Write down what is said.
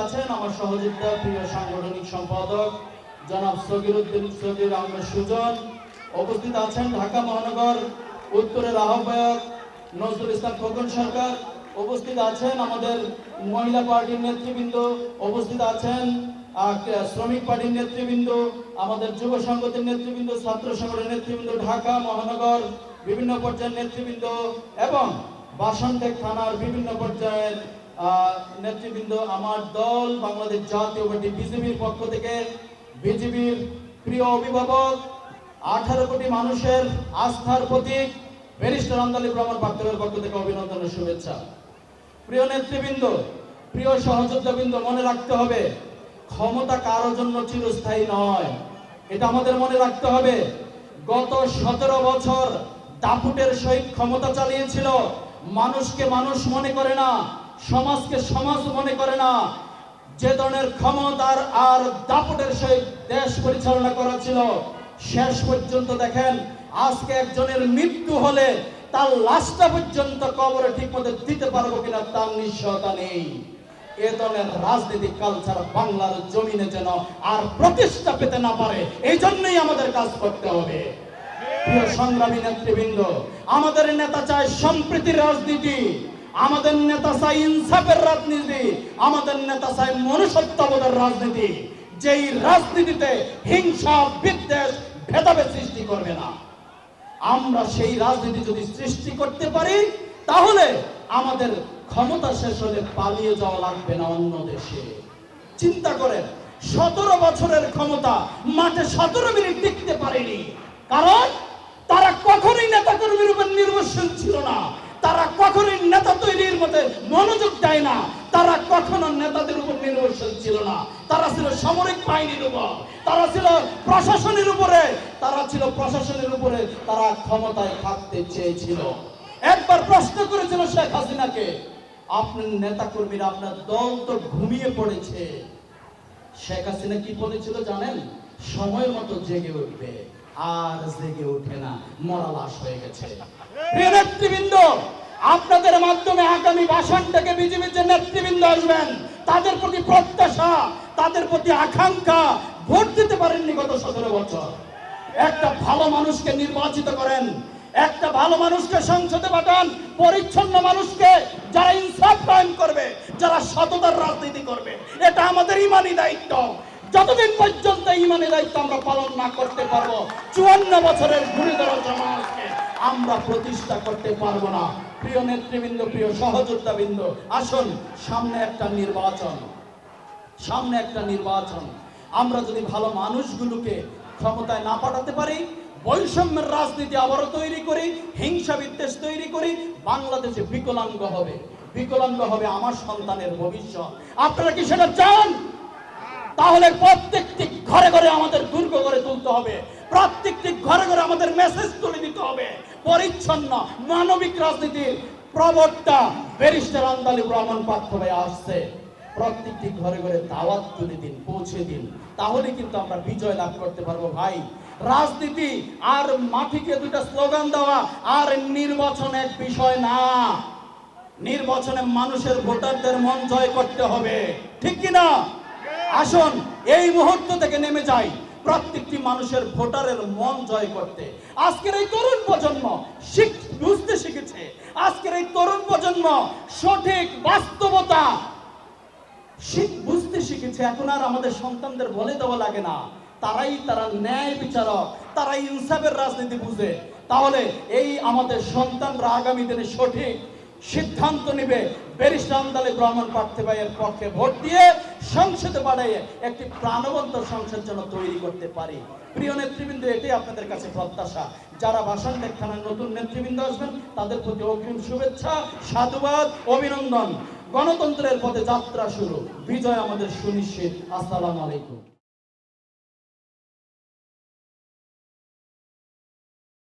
আছেন আমার সহযোদ্ধা প্রিয় সাংগঠনিক সম্পাদক জনাব সগির আহমেদ সুজন, উপস্থিত আছেন ঢাকা মহানগর উত্তরের আহ্বায়ক নজরুল ইসলাম খোকন সরকার, উপস্থিত আছেন আমাদের মহিলা পার্টির নেতৃবৃন্দ, উপস্থিত আছেন শ্রমিক পার্টির নেতৃবৃন্দ, আমাদের যুব সংগঠনের নেতৃবৃন্দ, ছাত্র সংগঠনের নেতৃবৃন্দ, ঢাকা মহানগর বিভিন্ন পর্যায়ের নেতৃবৃন্দ এবং বাসনটেক থানার বিভিন্ন পর্যায়ের নেতৃবৃন্দ, আমার দল বাংলাদেশ জাতীয় পার্টি বিজেপির পক্ষ থেকে বিজেপির প্রিয় অভিভাবক 18 কোটি মানুষের আস্থার প্রতীক ব্যারিস্টার আন্দালিব রহমান পার্থিবের পক্ষ থেকে অভিনন্দন ও শুভেচ্ছা। প্রিয় নেতৃবৃন্দ, প্রিয় সহযোদ্ধাবৃন্দ, মনে রাখতে হবে ক্ষমতা কারোর জন্য চিরস্থায়ী নয়, এটা আমাদের মনে রাখতে হবে। গত 17 বছর দাপুটের সহিত ক্ষমতা চালিয়েছিল, মানুষকে মানুষ মনে করে না, সমাজকে সমাজ মনে করে না। যে ধরনের ক্ষমতার আর দাপুটের সহিত দেশ পরিচালনা করা ছিল, শেষ পর্যন্ত দেখেন আজকে একজনের মৃত্যু হলে তার লাশটা পর্যন্ত কবরে ঠিক মতো দিতে পারবো কিনা তার নিশ্চয়তা নেই। এ ধরনের রাজনৈতিক কালচার বাংলার জমিনে যেন আর প্রতিষ্ঠা পেতে না পারে, এই জন্যই আমাদের কাজ করতে হবে। প্রিয় সংগ্রামী নেতৃবৃন্দ, আমাদের নেতা চায় সম্প্রীতির রাজনীতি, আমাদের নেতা চায় ইনসাফের রাজনীতি, আমাদের নেতা চায় মনুষ্যত্ববোধের রাজনীতি, যেই রাজনীতিতে হিংসা বিদ্বেষ ভেদাভেদ সৃষ্টি করবে না। আমরা সেই রাজনীতি যদি সৃষ্টি করতে পারি তাহলে আমাদের ক্ষমতা শেষ হলে পালিয়ে যাওয়া লাগবে না অন্য দেশে। চিন্তা করেন 17 বছরের ক্ষমতা মাঠে 17 মিনিট টিকতে পারেনি, কারণ তারা কখনোই নেতা কর্মীর উপর নির্ভরশীল ছিল না, তারা কখনোই নেতা তৈরির মধ্যে মনোযোগ দেয় না, তারা কখনো নেতাদের উপর নির্ভরশীল ছিল না, তারা ছিল সামরিক বাহিনীর উপর, তারা ছিল প্রশাসনের উপরে, তারা ক্ষমতায় থাকতে চেয়েছিল। একবার প্রশ্ন করেছিল শেখ হাসিনাকে, আপনার নেতা কর্মীরা, আপনার দল তো ঘুমিয়ে পড়েছে। শেখ হাসিনা কি বলেছিল জানেন? সময় মতো জেগে উঠবে, আর জেগে ওঠে না, মরা লাশ হয়ে গেছে। প্রিয় নেতৃবৃন্দ, আপনাদের মাধ্যমে আগামী ভাষণ থেকে বিজেপির যে নেতৃবৃন্দ আসবেন তাদের প্রতি প্রত্যাশা, তাদের প্রতি আকাঙ্ক্ষা, ভোট দিতে পারেননি গত 17 বছর। একটা ভালো মানুষকে নির্বাচিত করেন, একটা ভালো মানুষকে সংসদে পাঠান, পরিচ্ছন্ন মানুষকে, যারা ইনসাফ কায়েম করবে, যারা সততার রাজনীতি করবে। এটা আমাদের ইমানি দায়িত্ব। যতদিন পর্যন্ত ইমানি দায়িত্ব আমরা পালন না করতে পারবো, 54 বছরের গুরুতর সমাজকে আমরা প্রতিষ্ঠা করতে পারবো না। প্রিয় নেতৃবৃন্দ, প্রিয় সহযোদ্ধাবৃন্দ, আসুন সামনে একটা নির্বাচন। আমরা যদি ভালো মানুষগুলোকে ক্ষমতায় না পাঠাতে পারি, বৈষম্যের রাজনীতি আবারও তৈরি করি, হিংসা বিদ্বেষ তৈরি করি, বাংলাদেশে বিকলাঙ্গ হবে আমার সন্তানের ভবিষ্যৎ। আপনারা কি সেটা চান? তাহলে প্রত্যেকটি ঘরে ঘরে আমাদের দুর্গ গড়ে তুলতে হবে, প্রত্যেকটি ঘরে ঘরে আমাদের মেসেজ তুলে দিতে হবে। পরিচ্ছন্ন মানবিক রাজনীতির প্রবক্তা ব্যারিস্টার আন্দালিব রহমান পার্থিব আসছে, প্রত্যেকটি ঘরে ঘরে দাওয়াত তুলে দিন, পৌঁছে দিন, তাহলে কিন্তু আমরা বিজয় লাভ করতে পারবো। ভাই, রাজনীতি আর মাটিকে দুটো স্লোগান দেওয়া আর নির্বাচন এক বিষয় না। নির্বাচনে মানুষের ভোটারদের মন জয় করতে হবে, ঠিক কিনা? আসুন এই মুহূর্ত থেকে নেমে যাই প্রত্যেকটি মানুষের ভোটারের মন জয় করতে। আজকের এই তরুণ প্রজন্ম বুঝতে শিখেছে, আজকের এই তরুণ প্রজন্ম সঠিক বাস্তবতা বুঝতে শিখেছে। এখন আর আমাদের সন্তানদের বলে দেওয়া লাগে না, তারা ন্যায় বিচারক, তারা ইনসাফের রাজনীতি বুঝে। তাহলে এই আমাদের সন্তানরা আগামী দিনে সঠিক সিদ্ধান্ত নেবে, ব্যারিস্টার আন্দালিব রহমান পার্থিবের পক্ষে ভোট দিয়ে সংসদে পাঠিয়ে একটি প্রাণবন্ত সংসদ যেন তৈরি করতে পারি। প্রিয় নেতৃবৃন্দ, এটাই আপনাদের কাছে প্রত্যাশা। যারা বাসনটেক থানার নতুন নেতৃবৃন্দ আসবেন তাদের প্রতি অগ্রিম শুভেচ্ছা, সাধুবাদ, অভিনন্দন। গণতন্ত্রের পথে যাত্রা শুরু, বিজয় আমাদের সুনিশ্চিত। আসসালামু আলাইকুম।